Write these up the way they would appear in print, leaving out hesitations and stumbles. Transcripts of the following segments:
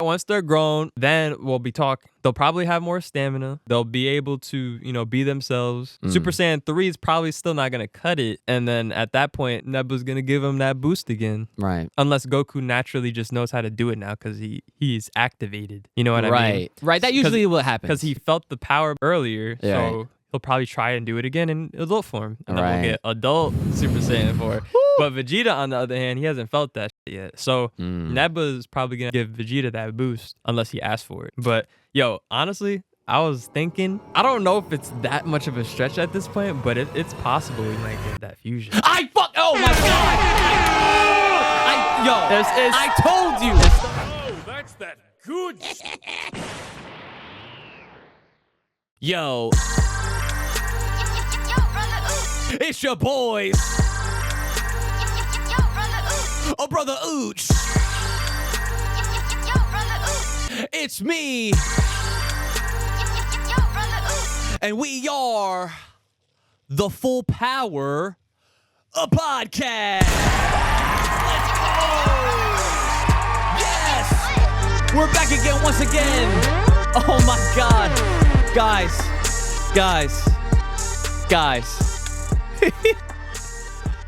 once they're grown, then we'll be talking. They'll probably have more stamina. They'll be able to, be themselves. Super Saiyan 3 is probably still not going to cut it. And then at that point, Nebula's going to give him that boost again. Right. Unless Goku naturally just knows how to do it now because he's activated. You know what I mean? Right. That usually what happens. Because he felt the power earlier. Yeah, so right. he'll probably try and do it again in adult form. And then Right. we'll get adult Super Saiyan 4. But Vegeta, on the other hand, he hasn't felt that shit yet. So Nebula's probably going to give Vegeta that boost unless he asks for it. But, yo, honestly, I was thinking, I don't know if it's that much of a stretch at this point, but it's possible we might get that fusion. Oh my God! I told you! Oh, that's that good. Yo. It's your boys. Oh, brother Ooch. It's me. And we are the Full Power Podcast. Let's go. Yes. We're back again once again. Oh my God. Guys.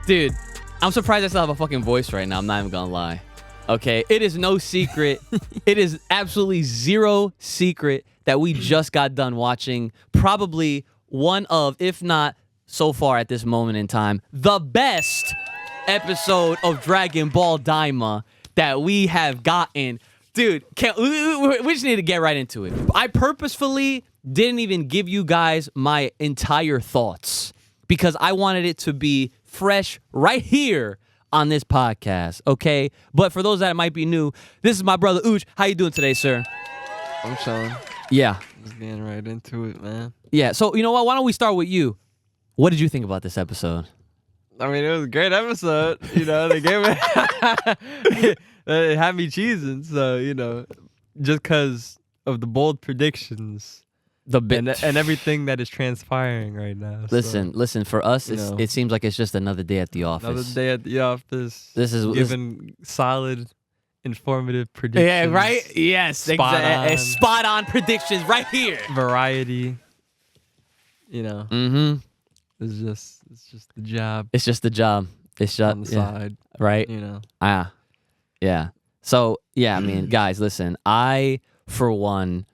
Dude, I'm surprised I still have a fucking voice right now. I'm not even gonna lie. Okay, it is no secret. It is absolutely zero secret that we just got done watching probably one of, if not so far at this moment in time, the best episode of Dragon Ball Daima that we have gotten. Dude, we just need to get right into it. I purposefully didn't even give you guys my entire thoughts because I wanted it to be fresh right here on this podcast, okay? But for those that might be new, this is my brother Ooch. How you doing today, sir? I'm chilling. Yeah. Just getting right into it, man. Yeah, so you know what? Why don't we start with you? What did you think about this episode? I mean, it was a great episode. They gave it... It had me cheesing, so, just because of the bold predictions and everything that is transpiring right now. Listen, for us, it seems like it's just another day at the office. Another day at the office. This is giving solid, informative predictions. Yeah, right? Yes, spot on predictions right here. Variety. Mm-hmm. It's just the job. It's just the job. It's just on the side. Right? Yeah. So, I mean, guys, listen. I, for one,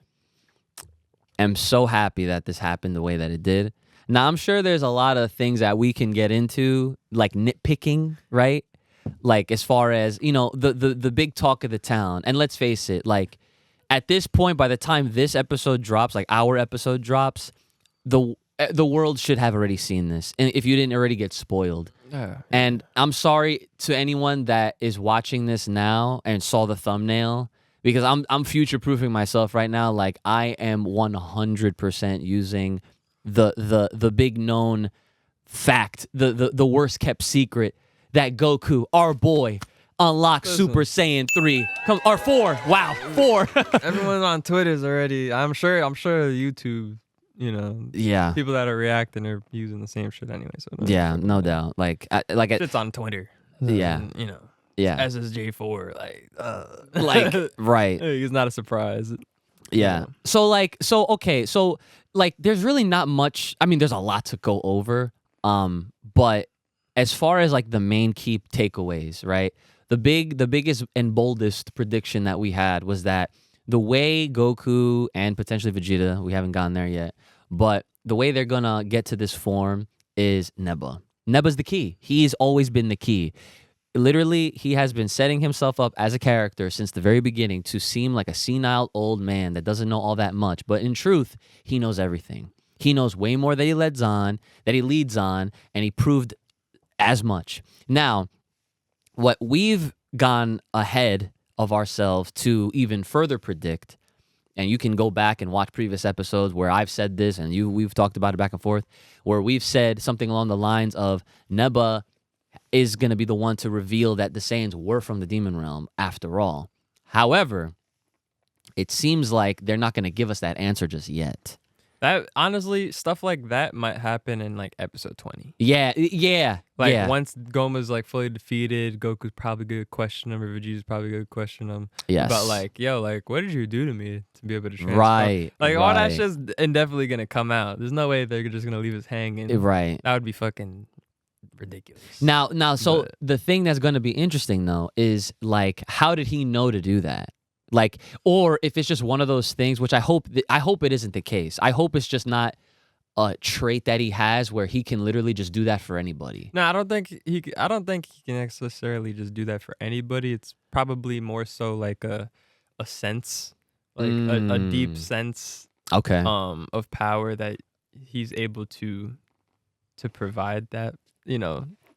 am so happy that this happened the way that it did. Now, I'm sure there's a lot of things that we can get into, like nitpicking, right? Like, as far as, the big talk of the town. And let's face it, like, at this point, by the time this episode drops, like our episode drops, the world should have already seen this. And if you didn't already get spoiled. Yeah. And I'm sorry to anyone that is watching this now and saw the thumbnail, because I'm future-proofing myself right now. Like, I am 100% using the big known fact, the worst kept secret that Goku, our boy, unlocks Super Saiyan 3. Or 4. Wow, 4. Everyone on Twitter's already. I'm sure YouTube. Yeah. People that are reacting are using the same shit anyway. So no doubt. It's on Twitter. Yeah. Yeah. SSJ4, right. It's not a surprise. Yeah. So there's really not much. I mean, there's a lot to go over. But as far as like the main key takeaways, right? The biggest and boldest prediction that we had was that the way Goku and potentially Vegeta, we haven't gotten there yet, but the way they're gonna get to this form is Nebula. Neba's the key. He's always been the key. Literally, he has been setting himself up as a character since the very beginning to seem like a senile old man that doesn't know all that much. But in truth, he knows everything. He knows way more that he leads on, and he proved as much. Now, what we've gone ahead of ourselves to even further predict, and you can go back and watch previous episodes where I've said this and we've talked about it back and forth, where we've said something along the lines of Neba is going to be the one to reveal that the Saiyans were from the demon realm after all. However, it seems like they're not going to give us that answer just yet. That honestly, stuff like that might happen in like episode 20. Yeah. Stuff Like that might happen in like episode 20. Yeah. Like yeah. once Goma's like fully defeated, Goku's probably gonna question him, or Vegeta's probably gonna question him. Yes. But like, yo, like, what did you do to me to be able to transform? Right. Like all that right. shit's indefinitely gonna come out. There's no way they're just gonna leave us hanging. Right. That would be fucking ridiculous. Now, so But- the thing that's going to be interesting though is like, how did he know to do that? Like, or if it's just one of those things, which I hope it isn't the case. I hope it's just not a trait that he has where he can literally just do that for anybody. No, I don't think he can necessarily just do that for anybody. It's probably more so like a sense, like a deep sense Okay. of power that he's able to provide that,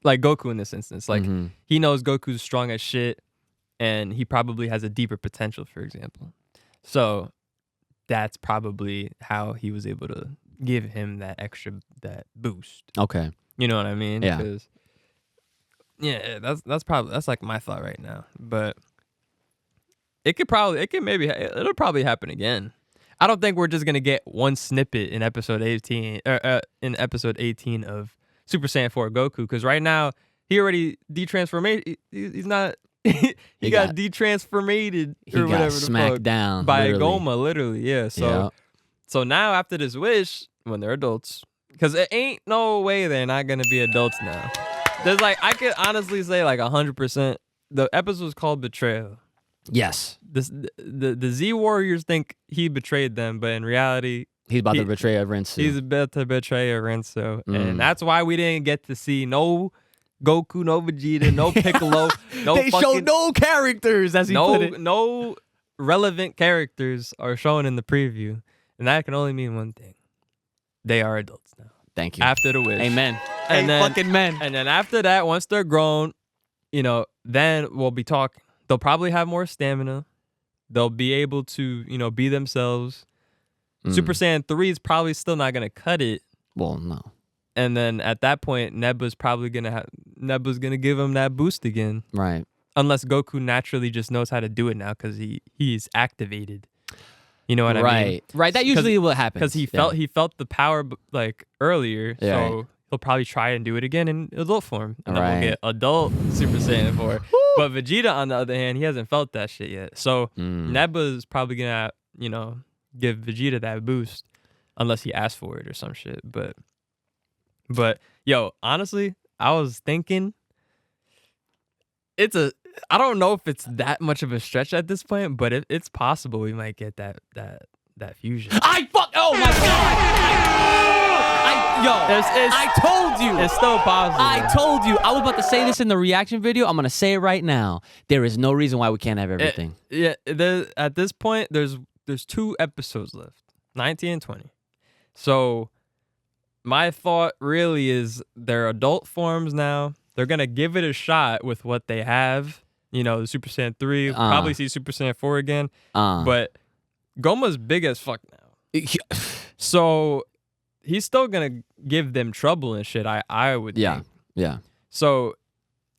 like Goku in this instance. Like Mhm. he knows Goku's strong as shit and he probably has a deeper potential, for example. So that's probably how he was able to give him that boost. Okay. You know what I mean? Yeah. 'Cause, yeah, that's like my thought right now. But it'll probably happen again. I don't think we're just gonna get one snippet in episode 18 of Super Saiyan 4 Goku, because right now he already detransformed. He's not. he got detransformated He or got whatever the smacked fuck down by literally. Goma, literally. Yeah. So now after this wish, when they're adults, because it ain't no way they're not gonna be adults now. There's like, I could honestly say like 100%. The episode was called Betrayal. Yes. The Z Warriors think he betrayed them, but in reality, He's about to betray a Rinsu. he's about to betray a Renzo, Mm. and that's why we didn't get to see no Goku, no Vegeta, no Piccolo, no they fucking, showed no characters, as he put it. no relevant characters are shown in the preview, and that can only mean one thing: they are adults now. Thank you. After the wish, Amen. And then, fucking men. and then after that, once they're grown, then we'll be talking. They'll probably have more stamina. They'll be able to, be themselves. Super Saiyan 3 is probably still not gonna cut it. Well, no. And then at that point, Nebula's gonna give him that boost again. Right. Unless Goku naturally just knows how to do it now because he's activated. You know what I mean? Right. That usually what happens. Because he felt the power like earlier, Yeah, so right. he'll probably try and do it again in adult form, and then Right. we'll get adult Super Saiyan 4. But Vegeta, on the other hand, he hasn't felt that shit yet. So Nebula's probably gonna, give Vegeta that boost, unless he asks for it or some shit. But yo, honestly, I was thinking I don't know if it's that much of a stretch at this point, but it's possible we might get that fusion. Oh my god! I told you. It's still possible. I told you. I was about to say this in the reaction video. I'm gonna say it right now. There is no reason why we can't have everything. At this point, there's 2 episodes left, 19 and 20. So my thought really is they're adult forms now. They're gonna give it a shot with what they have. The Super Saiyan 3. We'll probably see Super Saiyan 4 again. But Goma's big as fuck now. So he's still gonna give them trouble and shit. I would think. Yeah. So,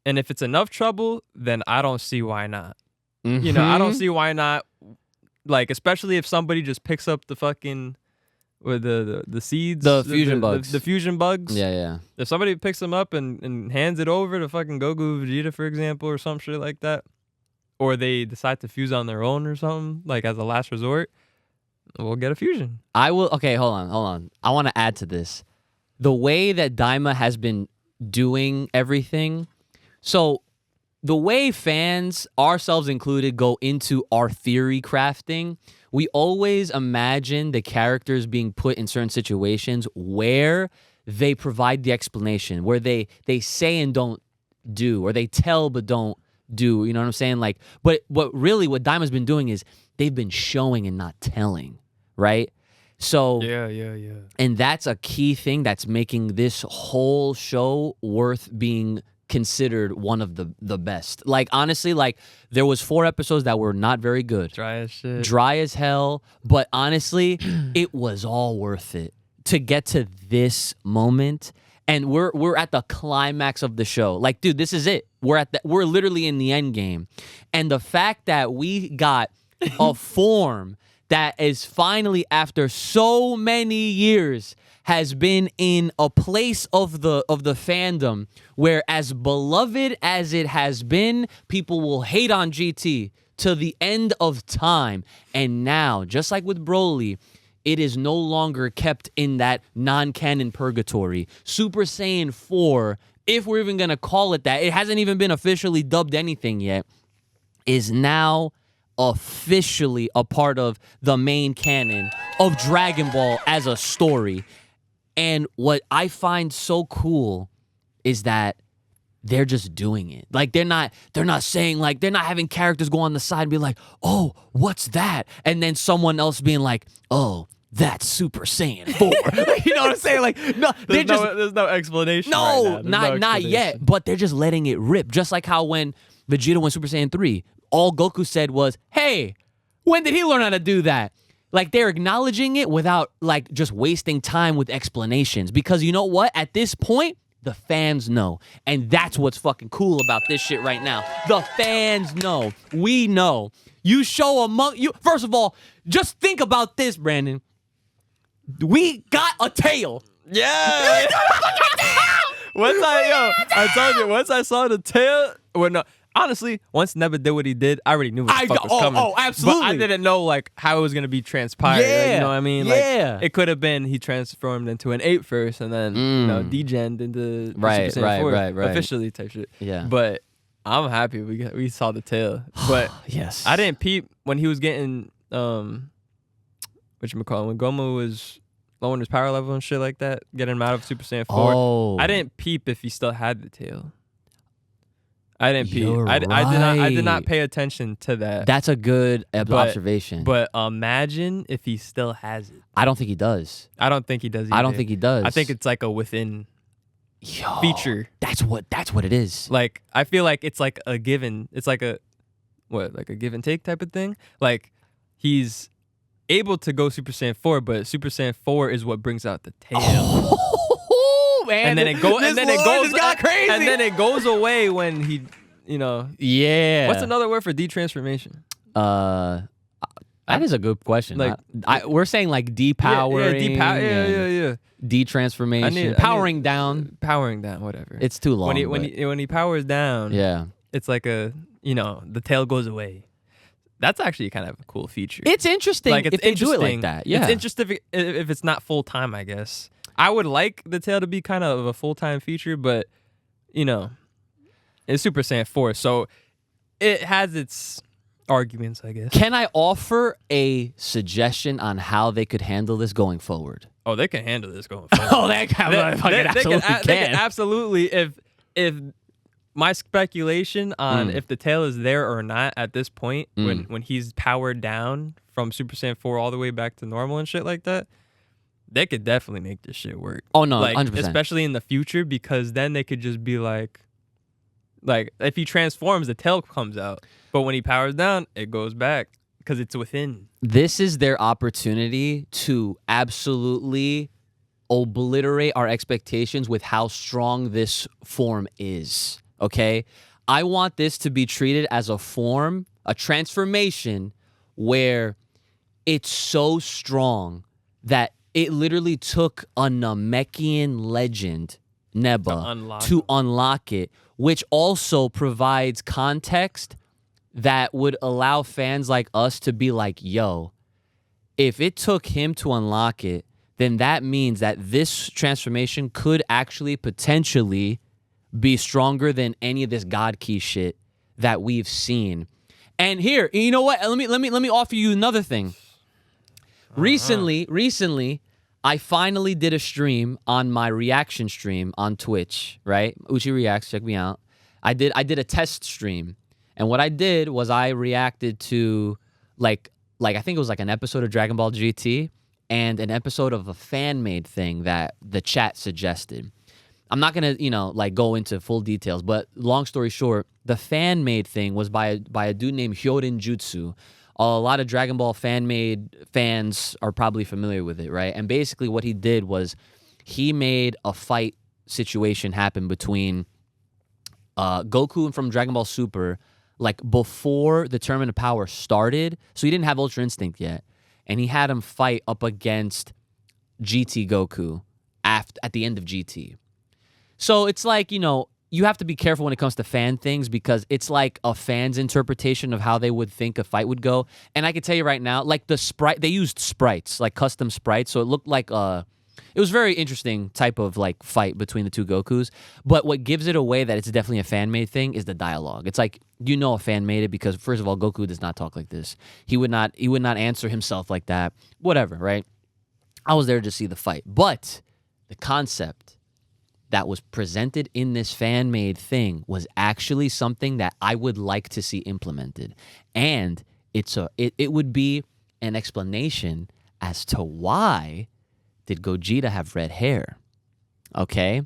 and if it's enough trouble, then I don't see why not. I Mm-hmm. don't see why not. Like, especially if somebody just picks up the fucking with the seeds, The fusion bugs. the fusion bugs. Yeah. If somebody picks them up and hands it over to fucking Goku, Vegeta, for example, or some shit like that, or they decide to fuse on their own or something, like as a last resort, we'll get a fusion. I will. Okay, hold on. I want to add to this. The way that Daima has been doing everything. So the way fans, ourselves included, go into our theory crafting, we always imagine the characters being put in certain situations where they provide the explanation, where they say and don't do, or they tell but don't do. You know what I'm saying? Like, but what Daima's been doing is they've been showing and not telling, right? So Yeah. and that's a key thing that's making this whole show worth being considered one of the best. Like, honestly, like, there was 4 episodes that were not very good. Dry as shit. Dry as hell. But honestly, it was all worth it to get to this moment. And we're at the climax of the show. Like, dude, this is it. We're literally in the end game. And the fact that we got a form that is finally, after so many years, has been in a place of the fandom where, as beloved as it has been, people will hate on GT to the end of time. And now, just like with Broly, it is no longer kept in that non-canon purgatory. Super Saiyan 4, if we're even going to call it that, it hasn't even been officially dubbed anything yet, is now officially a part of the main canon of Dragon Ball as a story. And what I find so cool is that they're just doing it. Like, they're not saying, like, they're not having characters go on the side and be like, oh, what's that? And then someone else being like, oh, that's Super Saiyan 4. You know what I'm saying? Like, no, there's no explanation. No, right now. not yet. But they're just letting it rip. Just like how when Vegeta went Super Saiyan 3, all Goku said was, hey, when did he learn how to do that? Like, they're acknowledging it without, like, just wasting time with explanations. Because you know what? At this point, the fans know. And that's what's fucking cool about this shit right now. The fans know. We know. You show you. First of all, just think about this, Brandon. We got a tail. Yeah. I told you, once I saw the tail, well, no. Honestly, once Neba did what he did, I already knew what the fuck was coming. Oh, absolutely. But I didn't know, like, how it was going to be transpired. Yeah. Like, you know what I mean? Yeah. Like, it could have been he transformed into an 8 first and then, degened into Right, Super Saiyan 4 right. officially type shit. Yeah. But I'm happy we saw the tail. But yes. I didn't peep when he was getting, when Gomu was lowering his power level and shit like that, getting him out of Super Saiyan 4. Oh. I didn't peep if he still had the tail. I didn't peep. You're I did not right. pay attention to that. That's a good observation. But imagine if he still has it. I don't think he does. I don't think he does either. I don't think he does. I think it's like a within feature. That's what it is. Like, I feel like it's like a given. It's like a give and take type of thing. Like, he's able to go Super Saiyan 4, but Super Saiyan 4 is what brings out the tail. Man, and then it goes crazy. And then it goes away when he, Yeah. What's another word for detransformation? That is a good question. Like, we're saying like depowering. Yeah. Detransformation. Powering down. Powering down, whatever. It's too long. When he powers down, yeah, it's like the tail goes away. That's actually kind of a cool feature. It's interesting like, it's if they do it like that. Yeah. It's interesting if it's not full time, I guess. I would like the tail to be kind of a full-time feature, but, it's Super Saiyan 4, so it has its arguments, I guess. Can I offer a suggestion on how they could handle this going forward? Oh, they can handle this going forward. Oh, they can absolutely. If my speculation on if the tail is there or not at this point, when he's powered down from Super Saiyan 4 all the way back to normal and shit like that, they could definitely make this shit work. Oh, no, like, 100%. Especially in the future, because then they could just be like, if he transforms, the tail comes out. But when he powers down, it goes back because it's within. This is their opportunity to absolutely obliterate our expectations with how strong this form is, okay? I want this to be treated as a form, a transformation, where it's so strong that it literally took a Namekian legend, Neba, to unlock it, which also provides context that would allow fans like us to be like, yo, if it took him to unlock it, then that means that this transformation could actually potentially be stronger than any of this God Key shit that we've seen. And here, you know what? Let me offer you another thing. Recently, I finally did a stream on my reaction stream on Twitch, right? Uchi Reacts, check me out. I did a test stream. And what I did was I reacted to like I think it was like an episode of Dragon Ball GT and an episode of a fan-made thing that the chat suggested. I'm not going to, go into full details, but long story short, the fan-made thing was by a dude named Hyorin Jutsu. A lot of Dragon Ball fan-made fans are probably familiar with it, right? And basically what he did was he made a fight situation happen between Goku from Dragon Ball Super, like before the Tournament of Power started. So he didn't have Ultra Instinct yet. and he had him fight up against GT Goku at the end of GT. So it's like, you have to be careful when it comes to fan things because it's like a fan's interpretation of how they would think a fight would go. And I can tell you right now, like they used sprites, like custom sprites. So it looked like it was very interesting type of like fight between the two Gokus. But what gives it away that it's definitely a fan-made thing is the dialogue. It's like, a fan made it because first of all, Goku does not talk like this. He would not answer himself like that. Whatever, right? I was there to see the fight. But the concept that was presented in this fan-made thing was actually something that I would like to see implemented. And it would be an explanation as to why did Gogeta have red hair. Okay?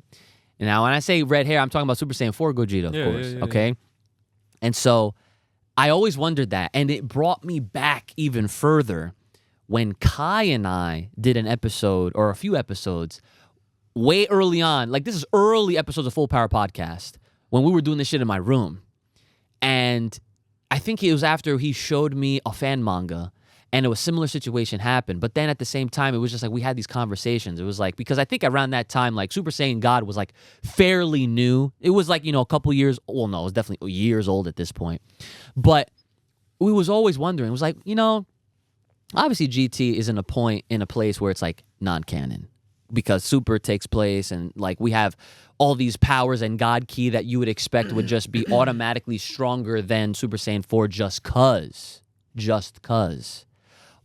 Now, when I say red hair, I'm talking about Super Saiyan 4 Gogeta, of course. Yeah. Okay? And so I always wondered that. And it brought me back even further when Kai and I did an episode or a few episodes way early on, like this is early episodes of Full Power Podcast, when we were doing this shit in my room. And I think it was after he showed me a fan manga, and a similar situation happened. But then at the same time, it was just like we had these conversations. It was like, because I think around that time, like Super Saiyan God was like fairly new. It was like, a couple years, well, no, it was definitely years old at this point. But we was always wondering, it was like, obviously GT is in a place where it's like non-canon. Because Super takes place and like we have all these powers and God Ki that you would expect would just be automatically stronger than Super Saiyan 4 just cuz.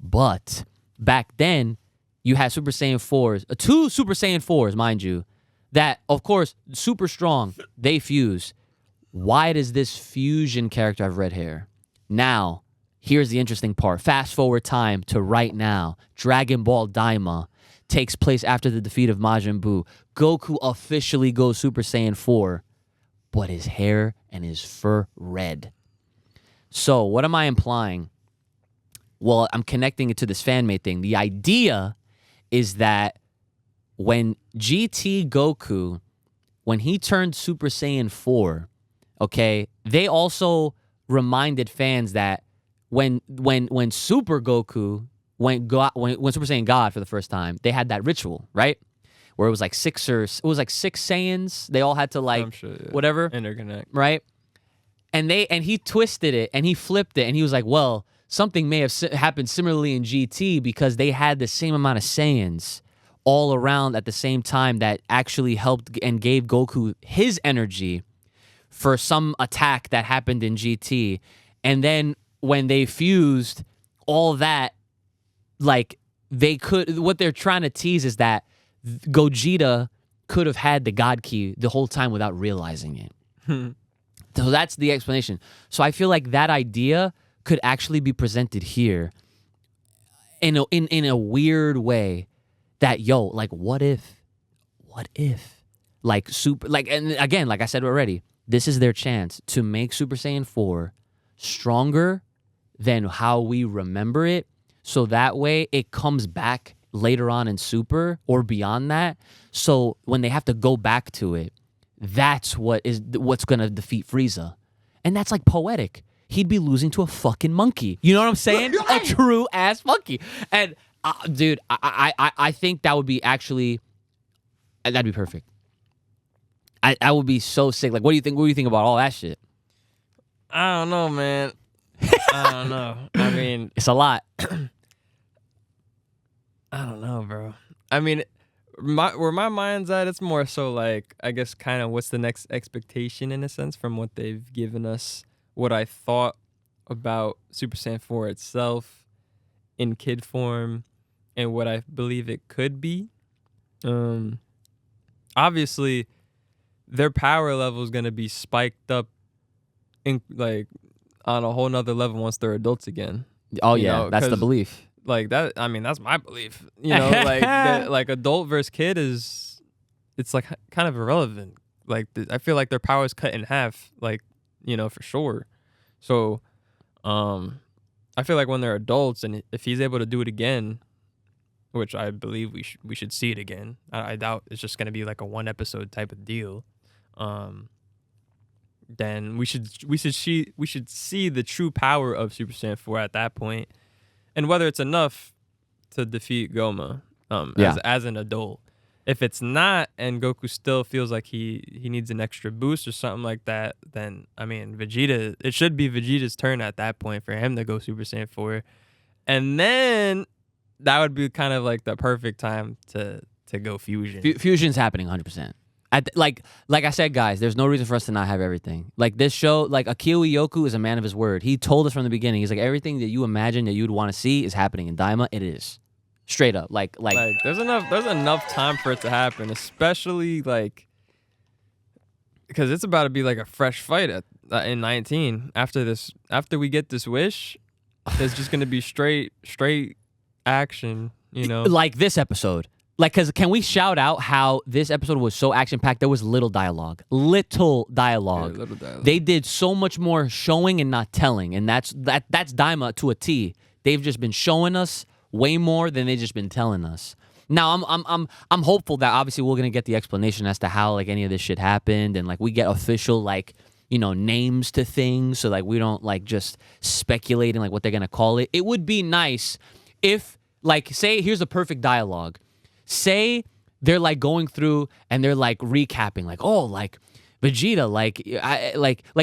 But back then, you had Super Saiyan 4s, two Super Saiyan 4s, mind you, that, of course, super strong, they fuse. Why does this fusion character have red hair? Now, here's the interesting part. Fast forward time to right now. Dragon Ball Daima takes place after the defeat of Majin Buu. Goku officially goes Super Saiyan 4, but his hair and his fur red. So what am I implying? Well, I'm connecting it to this fan-made thing. The idea is that when GT Goku, when he turned Super Saiyan 4, okay, they also reminded fans that when Super Goku when Super Saiyan God for the first time, they had that ritual, right? Where it was like six Saiyans. They all had to whatever interconnect, right? And he twisted it and he flipped it and he was like, well, something may have happened similarly in GT because they had the same amount of Saiyans all around at the same time that actually helped and gave Goku his energy for some attack that happened in GT. And then when they fused, all that, like, what they're trying to tease is that Gogeta could have had the God Ki the whole time without realizing it. So that's the explanation. So I feel like that idea could actually be presented here in a weird way that, like, what if, like, and again, like I said already, this is their chance to make Super Saiyan 4 stronger than how we remember it. So that way it comes back later on in Super or beyond that. So when they have to go back to it, that's what's going to defeat Frieza. And that's like poetic. He'd be losing to a fucking monkey. You know what I'm saying? A true ass monkey. And dude, I think that would be that'd be perfect. I would be so sick. Like, what do you think? What do you think about all that shit? I don't know, man. I don't know. I mean, it's a lot. I don't know, bro. I mean, where my mind's at, it's more so like, I guess, kind of what's the next expectation in a sense from what they've given us, what I thought about Super Saiyan 4 itself in kid form, and what I believe it could be. Obviously, their power level is going to be spiked up in like on a whole nother level once they're adults again. Oh yeah, that's the belief. Like that, I mean, that's my belief. Like adult versus kid it's like kind of irrelevant. Like I feel like their power is cut in half, like, for sure. So, I feel like when they're adults and if he's able to do it again, which I believe we should see it again. I doubt it's just gonna be like a one episode type of deal. Then we should see the true power of Super Saiyan 4 at that point. And whether it's enough, to defeat Goma Yeah. as an adult. If it's not, and Goku still feels like he needs an extra boost or something like that, then I mean Vegeta. It should be Vegeta's turn at that point for him to go Super Saiyan 4, and then that would be kind of like the perfect time to go fusion. Fusion's happening 100%. Like I said, guys, there's no reason for us to not have everything. Like this show, like Akio Yoku is a man of his word. He told us from the beginning. He's like, everything that you imagine that you'd want to see is happening in Daima. It is. Straight up. Like there's enough time for it to happen, especially like because it's about to be like a fresh fight in 19. After we get this wish, there's just gonna be straight action, you know. Like this episode. Like, cause can we shout out how this episode was so action packed? There was little dialogue. Yeah, little dialogue. They did so much more showing and not telling, and that's Daima to a T. They've just been showing us way more than they just been telling us. Now I'm hopeful that obviously we're gonna get the explanation as to how like any of this shit happened, and like we get official like names to things, so like we don't like just speculating like what they're gonna call it. It would be nice if like say here's a perfect dialogue. Say they're like going through and they're like recapping like oh like Vegeta like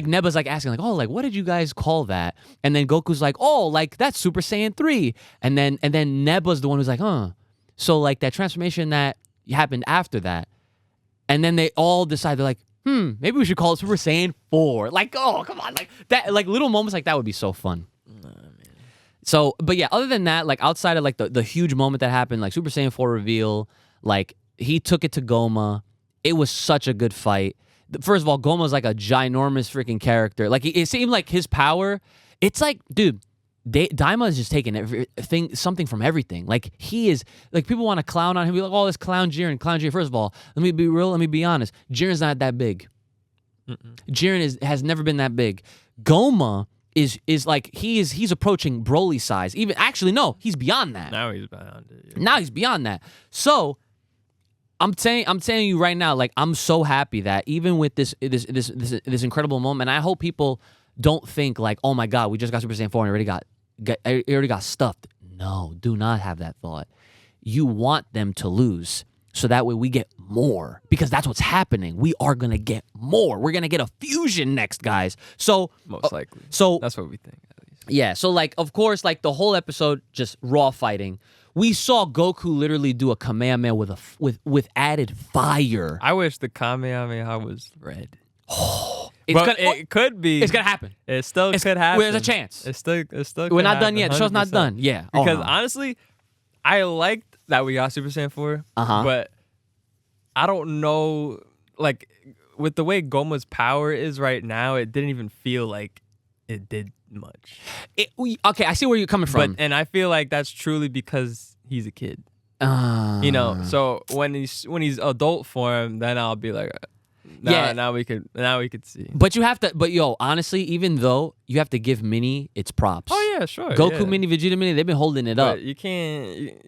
Neba's like asking like oh like what did you guys call that, and then Goku's like oh like that's Super Saiyan 3, and then Neba's the one who's like so like that transformation that happened after that, and then they all decide they're like maybe we should call it Super Saiyan 4. Like oh come on, like that, like little moments like that would be so fun. So, but yeah, other than that, like outside of like the huge moment that happened, like Super Saiyan 4 reveal, like he took it to Goma. It was such a good fight. First of all, Goma's like a ginormous freaking character. Like it seemed like his power, it's like, dude, Daima is just taking something from everything. Like he is, like people want to clown on him, be like, oh, this clown Jiren. First of all, let me be real, let me be honest. Jiren's not that big. Jiren has never been that big. Goma is like he's approaching Broly size. Even actually no, he's beyond that. Now he's beyond it. Yeah. Now he's beyond that. So I'm telling you right now, like I'm so happy that even with this incredible moment, I hope people don't think like, oh my god, we just got Super Saiyan 4 and already got stuffed. No, do not have that thought. You want them to lose. So that way we get more, because that's what's happening. We are going to get more. We're going to get a fusion next, guys. So most likely. So that's what we think, at least. Yeah. So like, of course, like the whole episode, just raw fighting. We saw Goku literally do a Kamehameha with added fire. I wish the Kamehameha was red. It could be. It's going to happen. It still could happen. There's a chance. It's still We're not done yet. The show's not done. Yeah. Because honestly, I liked that we got Super Saiyan 4, but I don't know, like, with the way Goma's power is right now, it didn't even feel like it did much. Okay, I see where you're coming from. And I feel like that's truly because he's a kid. So when he's adult form, then I'll be like, now we could see. But you have to. But yo, honestly, even though you have to give Mini its props. Oh yeah, sure. Goku Mini, Vegeta Mini, they've been holding it up. You can't.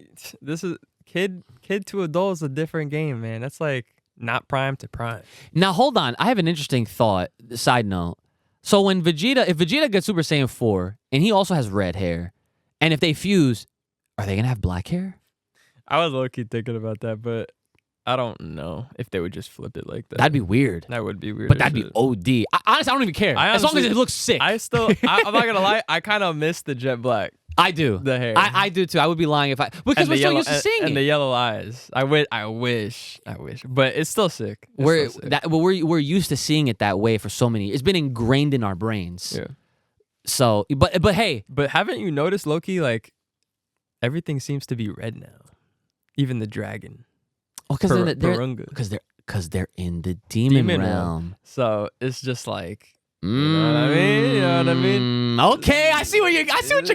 This is kid to adult is a different game, man. That's like not prime to prime. Now hold on, I have an interesting thought. Side note. So if Vegeta gets Super Saiyan 4 and he also has red hair, and if they fuse, are they gonna have black hair? I was low-key thinking about that, but I don't know if they would just flip it like that. That'd be weird. That would be weird. But that'd be OD. Honestly, I don't even care. As long as it looks sick. I'm not gonna lie, I kind of miss the jet black. I do. The hair. I do too. I would be lying if because we're so used to seeing it. And the yellow eyes. I wish. But it's still sick. We're used to seeing it that way for so many. It's been ingrained in our brains. Yeah. So, but hey. But haven't you noticed, Loki, like, everything seems to be red now. Even the dragon. Oh, because they're in the demon realm. So it's just like, you know what I mean? Okay, I see what you're cooking. I see what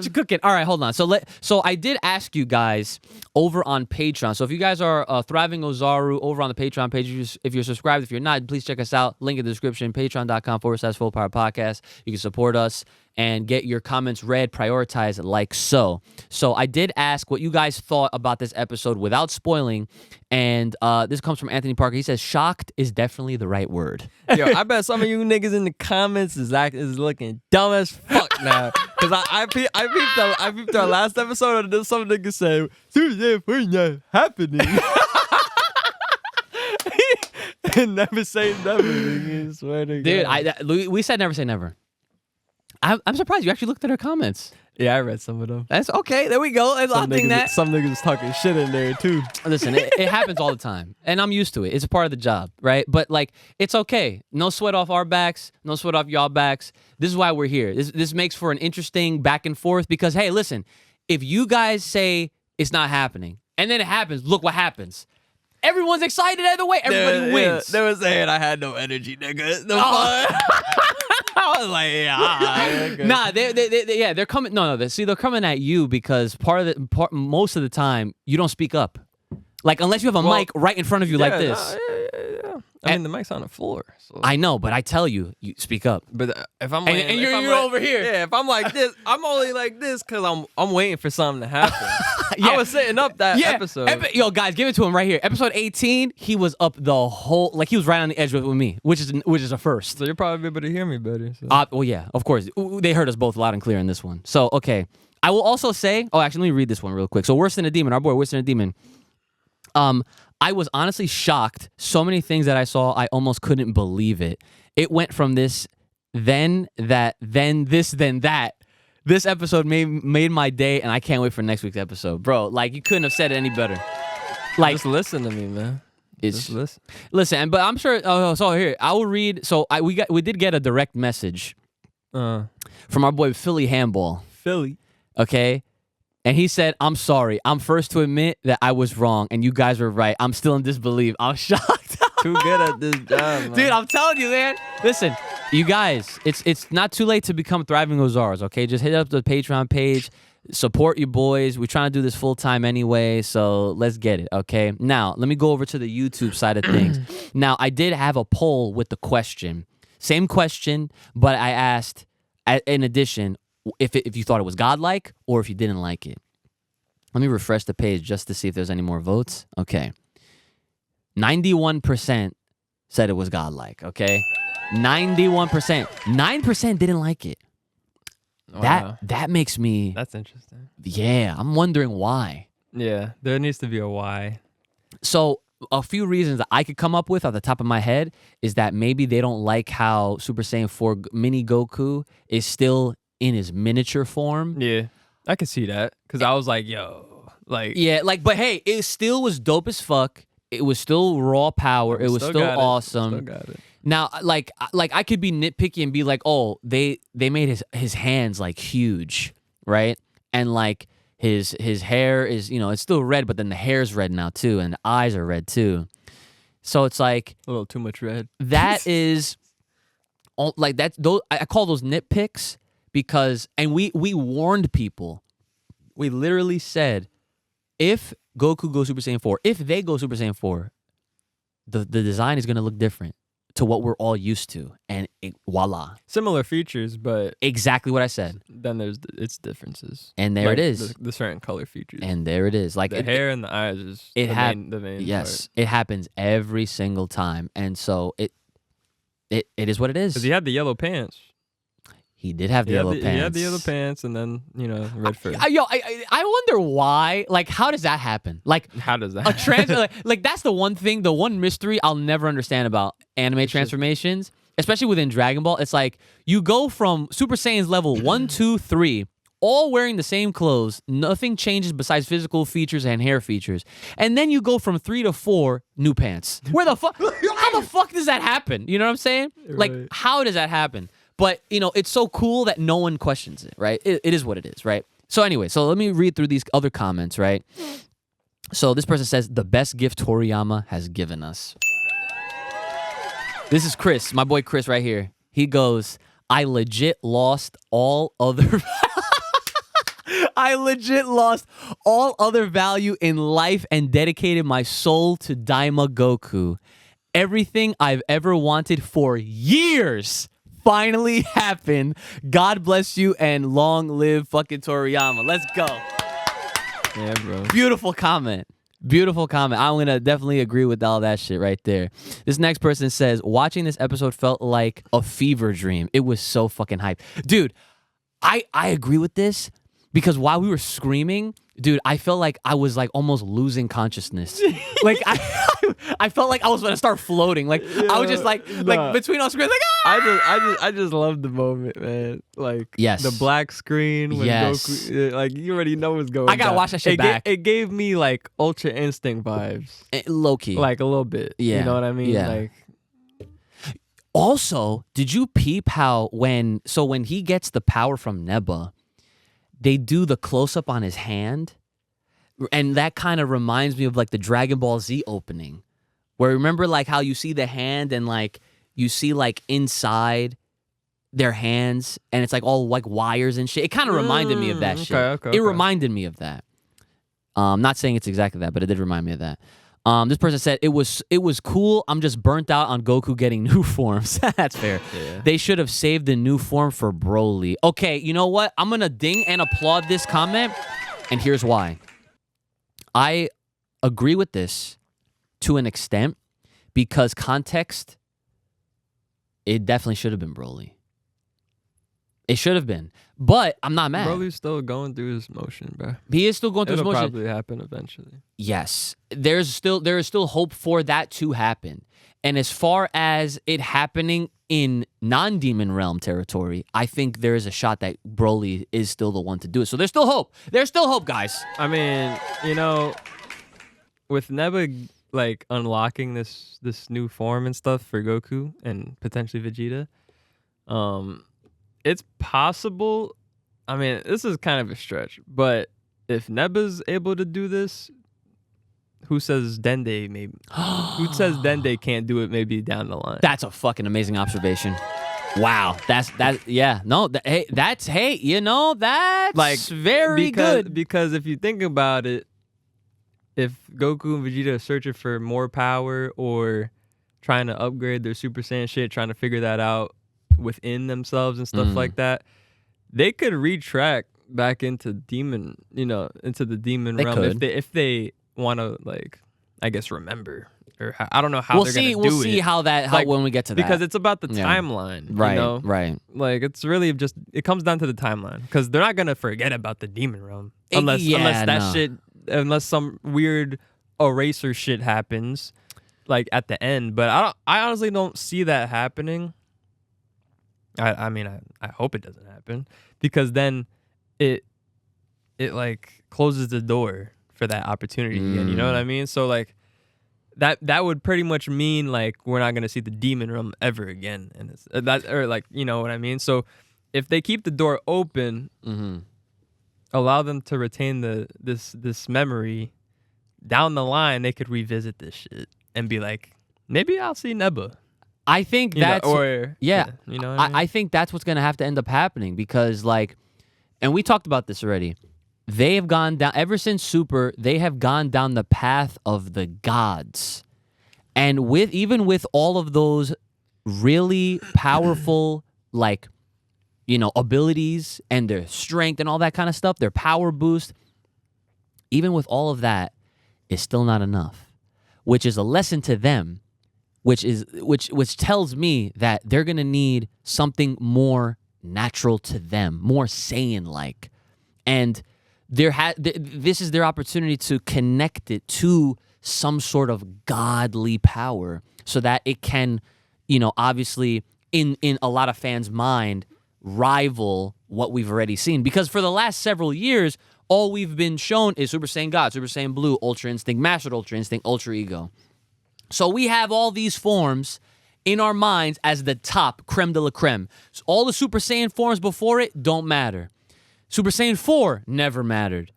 you're cooking. All right, hold on. So I did ask you guys over on Patreon. So if you guys are Thriving Ozaru over on the Patreon page, if you're subscribed, if you're not, please check us out. Link in the description, patreon.com/Full Power Podcast. You can support us and get your comments read, prioritized like so. So I did ask what you guys thought about this episode without spoiling, and this comes from Anthony Parker. He says, shocked is definitely the right word. Yo, I bet some of you niggas in the comments is looking dumb as fuck. Nah, because I peeped our last episode and then some nigga said, Super Saiyan 4 not happening. And never say never, nigga. Swear to God. Dude, we said never say never. I'm surprised you actually looked at our comments. Yeah, I read some of them. That's okay. There we go. I'll think that. Some niggas was talking shit in there too. Listen, it happens all the time, and I'm used to it. It's a part of the job, right? But like, it's okay. No sweat off our backs. No sweat off y'all backs. This is why we're here. This makes for an interesting back and forth because, hey, listen, if you guys say it's not happening, and then it happens, look what happens. Everyone's excited either way. Everybody wins. They were saying I had no energy, nigga. No fun. I was like, yeah. Nah, they're coming. No. See, they're coming at you because most of the time you don't speak up. Like unless you have a mic right in front of you like this. Yeah. I mean, the mic's on the floor. So. I know, but I tell you, you speak up. But if I'm and you're over here. Yeah, if I'm like this, I'm only like this because I'm waiting for something to happen. Yeah. I was setting up that episode. Yo, guys, give it to him right here. Episode 18, he was up the whole, like he was right on the edge with me, which is a first. So you'll probably be able to hear me better. So. Well, yeah, of course. They heard us both loud and clear in this one. So, okay. I will also say, actually, let me read this one real quick. So, Worse Than a Demon, our boy, Worse Than a Demon. I was honestly shocked. So many things that I saw, I almost couldn't believe it. It went from this, then that, then this, then that. This episode made my day, and I can't wait for next week's episode, bro. Like you couldn't have said it any better. Like just listen to me, man. Just listen. But I'm sure. So here I will read. So we did get a direct message from our boy Philly Handball. Philly, okay. And he said, I'm sorry. I'm first to admit that I was wrong and you guys were right. I'm still in disbelief. I'm shocked. Too good at this job, man. Dude, I'm telling you, man. Listen, you guys, it's not too late to become Thriving Ozars, okay? Just hit up the Patreon page. Support you boys. We're trying to do this full time anyway, so let's get it, okay? Now, let me go over to the YouTube side of things. Now, I did have a poll with the question. Same question, but I asked, in addition, if you thought it was godlike or if you didn't like it. Let me refresh the page just to see if there's any more votes. Okay. 91% said it was godlike, okay? 91%. 9% didn't like it. Wow. That makes me... That's interesting. Yeah, I'm wondering why. Yeah, there needs to be a why. So, a few reasons that I could come up with off the top of my head is that maybe they don't like how Super Saiyan 4 Mini Goku is still in his miniature form. Yeah, I could see that because I was like, yo, like, yeah, like, but hey, it still was dope as fuck. It was still raw power. It was still awesome. Still got it. Now, like I could be nitpicky and be like, oh, they made his hands like huge, right? And like his hair is, it's still red, but then the hair's red now too, and the eyes are red too. So it's like a little too much red. That is, like that's those. I call those nitpicks. Because, and we warned people, we literally said, if Goku goes Super Saiyan 4, if they go Super Saiyan 4, the design is going to look different to what we're all used to. And voila. Similar features, but... Exactly what I said. Then there's its differences. And there like it is. The certain color features. And there it is. Like the hair and the eyes is the main yes, part. It happens every single time. And so it is what it is. Because he had the yellow pants. He did have the yellow pants. He had the yellow pants and then, red fur. I wonder why. Like, how does that happen? Like, how does that happen? Like, that's the one thing, the one mystery I'll never understand about anime transformations, especially within Dragon Ball. It's like, you go from Super Saiyan's level 1, 2, 3, all wearing the same clothes. Nothing changes besides physical features and hair features. And then you go from 3 to 4, new pants. Where the fuck? How the fuck does that happen? You know what I'm saying? Right. Like, how does that happen? But, it's so cool that no one questions it, right? It is what it is, right? So anyway, so let me read through these other comments, right? So this person says, the best gift Toriyama has given us. This is Chris, my boy Chris right here. He goes, I legit lost all other... I legit lost all other value in life and dedicated my soul to Daima Goku. Everything I've ever wanted for years finally happened. God bless you and long live fucking Toriyama. Let's go. Yeah, bro. Beautiful comment. Beautiful comment. I'm going to definitely agree with all that shit right there. This next person says, watching this episode felt like a fever dream. It was so fucking hype. Dude, I agree with this because while we were screaming, dude, I felt like I was like almost losing consciousness. Like I felt like I was gonna start floating. Like I was just like between all screens, like I just love the moment, man. Like Yes. the black screen when Yes. Goku, like you already know what's going on. I gotta watch that shit back. It gave me like Ultra Instinct vibes, low key. like a little bit. Yeah. You know what I mean? Yeah. Like Also, did you peep how when he gets the power from Neba, they do the close up on his hand, and that kind of reminds me of like the Dragon Ball Z opening, where remember like how you see the hand and like you see like inside their hands and it's like all like wires and shit. It kind of reminded me of that shit. Okay. It reminded me of that. Not saying it's exactly that, but it did remind me of that. This person said it was cool. I'm just burnt out on Goku getting new forms. That's fair. Yeah. They should have saved the new form for Broly. Okay, you know what? I'm gonna ding and applaud this comment, and here's why. I agree with this to an extent because context. It definitely should have been Broly. It should have been, but I'm not mad. Broly's still going through his motion, bro. He is still going through It'll his motion. probably happen eventually. Yes, there is still hope for that to happen. And as far as it happening in non-demon realm territory, I think there is a shot that Broly is still the one to do it. So there's still hope. There's still hope, guys. I mean, you know, with Neba like unlocking this new form and stuff for Goku and potentially Vegeta, it's possible. I mean, this is kind of a stretch, but if Neba's able to do this, who says Dende maybe? Who says Dende can't do it maybe down the line? That's a fucking amazing observation. Wow, yeah. No, that's you know, that's like very good. Because if you think about it, if Goku and Vegeta are searching for more power or trying to upgrade their Super Saiyan shit, trying to figure that out within themselves and stuff like that, they could retract back into demon, into the demon realm if they want to, like, I guess remember, or I don't know how they're gonna do it. We'll see how when we get to that, because it's about the timeline, right? You know? Right. Like it's really just it comes down to the timeline because they're not gonna forget about the demon realm unless some weird eraser shit happens, like at the end. But I honestly don't see that happening. I mean, I hope it doesn't happen because then it like closes the door for that opportunity again. You know what I mean? So like that would pretty much mean like we're not gonna see the demon realm ever again, and it's that, or like, you know what I mean? So if they keep the door open, allow them to retain this memory, down the line they could revisit this shit and be like, maybe I'll see Neba. I think that's you know what I mean? I think that's what's gonna have to end up happening because like, and we talked about this already. They have gone down ever since Super. They have gone down the path of the gods, and even with all of those really powerful like, abilities and their strength and all that kind of stuff, their power boost. Even with all of that, is still not enough, which is a lesson to them. Which tells me that they're gonna need something more natural to them, more Saiyan-like, and this is their opportunity to connect it to some sort of godly power, so that it can, obviously in a lot of fans' mind, rival what we've already seen. Because for the last several years, all we've been shown is Super Saiyan God, Super Saiyan Blue, Ultra Instinct, Mastered Ultra Instinct, Ultra Ego. So we have all these forms in our minds as the top, creme de la creme. So all the Super Saiyan forms before it don't matter. Super Saiyan 4 never mattered.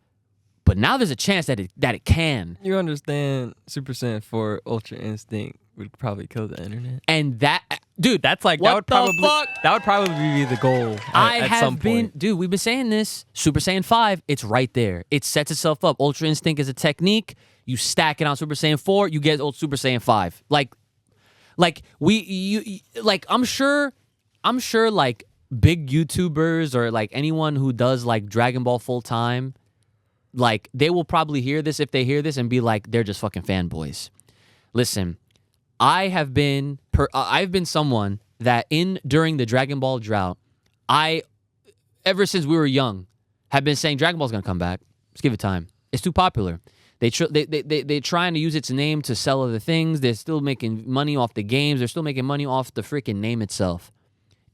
But now there's a chance that it can. You understand Super Saiyan 4 Ultra Instinct would probably kill the internet. And that, dude, that's like, that would probably be the goal at some point. Dude, we've been saying this. Super Saiyan 5, it's right there. It sets itself up. Ultra Instinct is a technique. You stack it on Super Saiyan 4, you get Super Saiyan 5. I'm sure like big YouTubers or like anyone who does like Dragon Ball full time, like they will probably hear this if they hear this and be like, they're just fucking fanboys. Listen, I've been someone that during the Dragon Ball drought, ever since we were young, have been saying Dragon Ball's gonna come back. Just give it time. It's too popular. They're trying to use its name to sell other things. They're still making money off the games. They're still making money off the freaking name itself.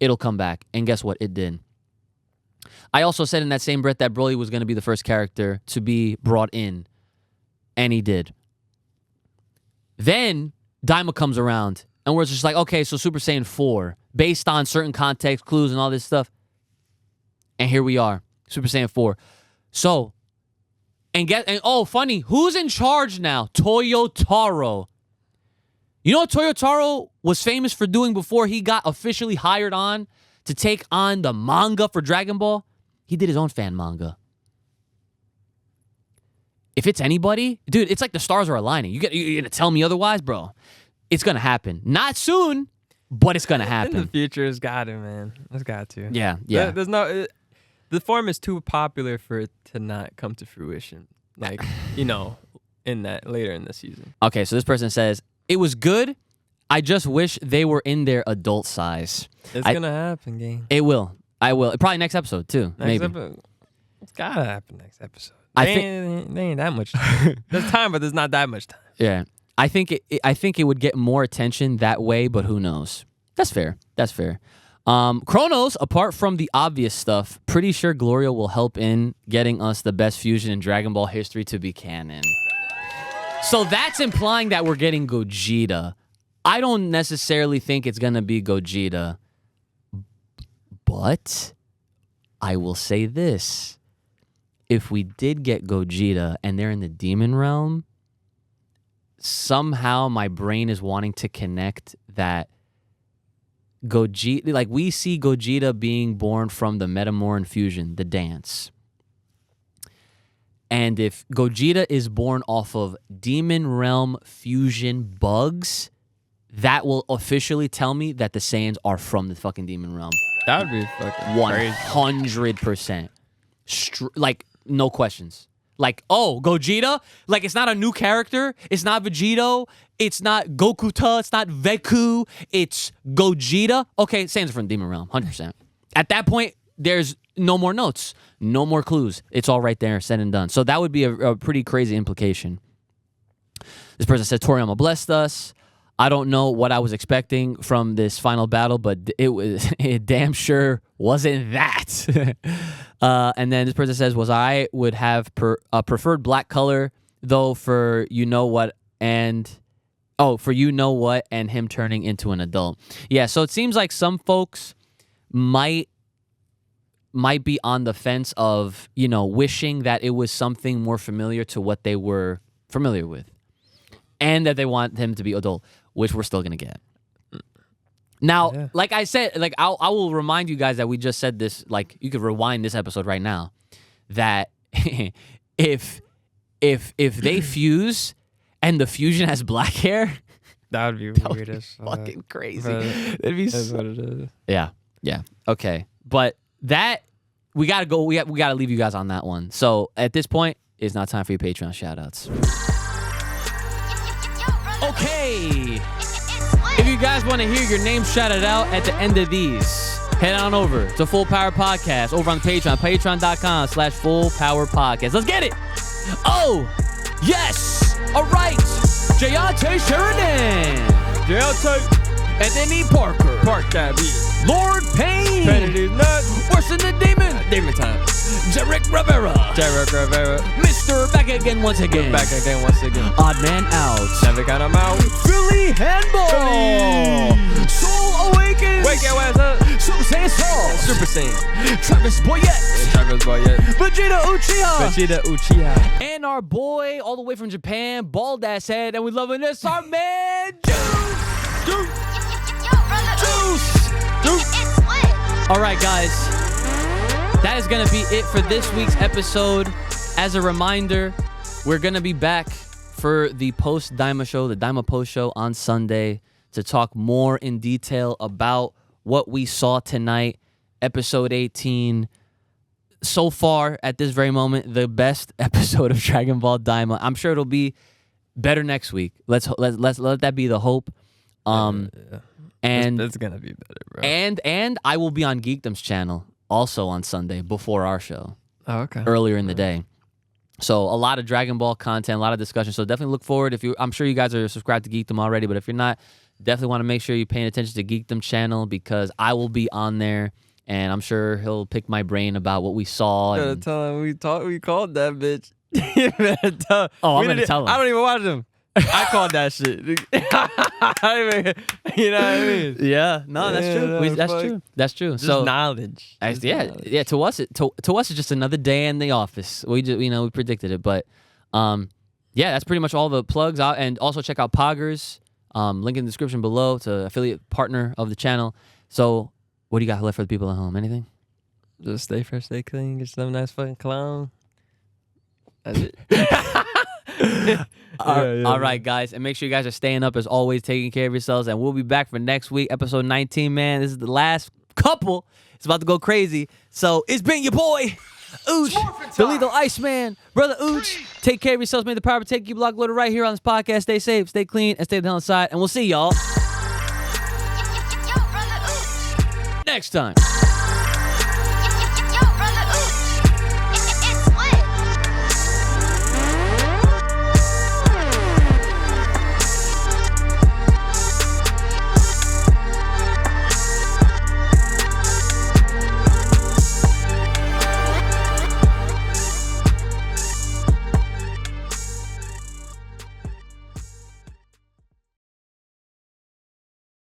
It'll come back. And guess what? It did. I also said in that same breath that Broly was going to be the first character to be brought in. And he did. Then Daima comes around. And we're just like, okay, so Super Saiyan 4. Based on certain context clues and all this stuff. And here we are. Super Saiyan 4. So... And funny, who's in charge now? Toyotaro. You know what Toyotaro was famous for doing before he got officially hired on to take on the manga for Dragon Ball? He did his own fan manga. If it's anybody, dude, it's like the stars are aligning. You're gonna tell me otherwise, bro? It's gonna happen. Not soon, but it's gonna happen. In the future, it's got to, man. It's got to. Yeah. There's no... The form is too popular for it to not come to fruition. Like, in that later in the season. Okay, so this person says, it was good. I just wish they were in their adult size. It's going to happen, gang. It will. I will. Probably next episode, too. Maybe. It's got to happen next episode. There ain't that much time. There's time, but there's not that much time. Yeah. I think it would get more attention that way, but who knows? That's fair. Chronos, apart from the obvious stuff, pretty sure Gloria will help in getting us the best fusion in Dragon Ball history to be canon. So that's implying that we're getting Gogeta. I don't necessarily think it's going to be Gogeta. But I will say this. If we did get Gogeta and they're in the demon realm, somehow my brain is wanting to connect that Gogeta, like we see Gogeta being born from the Metamoran fusion, the dance. And if Gogeta is born off of Demon Realm fusion bugs, that will officially tell me that the Saiyans are from the fucking Demon Realm. That would be fucking 100%. Like, no questions. Like, oh, Gogeta? Like, it's not a new character. It's not Vegito. It's not Gokuta. It's not Veku. It's Gogeta. Okay, Saiyans are from Demon Realm, 100%. At that point, there's no more notes. No more clues. It's all right there, said and done. So that would be a pretty crazy implication. This person said, Toriyama blessed us. I don't know what I was expecting from this final battle, but it damn sure wasn't that. And then this person says, I would have preferred black color, though, for you know what and him turning into an adult. Yeah, so it seems like some folks might be on the fence of, wishing that it was something more familiar to what they were familiar with. And that they want him to be adult, which we're still going to get. Now, like I said, like I will remind you guys that we just said this, like you could rewind this episode right now, that if they fuse and the fusion has black hair, that would be weird as fucking crazy. That'd be so, what it is. Yeah. Okay. But that we got to go, we got to leave you guys on that one. So at this point, it's not time for your Patreon shout-outs. Okay. If you guys want to hear your name shouted out at the end of these, head on over to Full Power Podcast over on the Patreon, patreon.com/Full Power Podcast. Let's get it. Oh, yes. All right. Jayante Sheridan. Jayante. Anthony Parker. Park that beat. Lord Payne. Trinity's nuts. Worse than the Demon. Demon time. Jarek Rivera. Mr. Back again once again. Odd Man Out. Never got him out. Philly Handball. Soul Awakens. Wake your ass up. Super Saiyan Soul. Super Saiyan. Travis Boyette. Vegeta Uchiha. And our boy all the way from Japan, bald ass head, and we loving this, our man Juice. All right, guys. That is going to be it for this week's episode. As a reminder, we're going to be back for the post-Daima show, the Daima post show on Sunday, to talk more in detail about what we saw tonight, episode 18. So far, at this very moment, the best episode of Dragon Ball Daima. I'm sure it'll be better next week. Let's let that be the hope. And it's gonna be better, bro. And I will be on Geekdom's channel also on Sunday before our show, Oh, okay. earlier in the day. So a lot of Dragon Ball content, a lot of discussion. So definitely look forward. I'm sure you guys are subscribed to Geekdom already, but if you're not, definitely want to make sure you're paying attention to Geekdom channel because I will be on there, and I'm sure he'll pick my brain about what we saw. Gotta tell him we called that bitch. You better tell. Oh, I'm gonna tell him. I don't even watch him. I called that shit. I even, you know what I mean? Yeah, no, that's Yeah, true. no, That's fuck. true. That's true. Just So knowledge. Just knowledge. yeah. To us, it's just another day in the office. We just, we predicted it, but yeah, that's pretty much all the plugs out. And also check out Poggers. Link in the description below to affiliate partner of the channel. So, what do you got left for the people at home? Anything? Just stay fresh, stay clean, get some nice fucking cologne. That's it. All right, guys. And make sure you guys are staying up as always, taking care of yourselves. And we'll be back for next week, episode 19, man. This is the last couple. It's about to go crazy. So it's been your boy, Ooch, the Lethal Iceman, Brother Ooch. Take care of yourselves. May the power take you block loaded right here on this podcast. Stay safe, stay clean, and stay the hell inside. And we'll see y'all next time.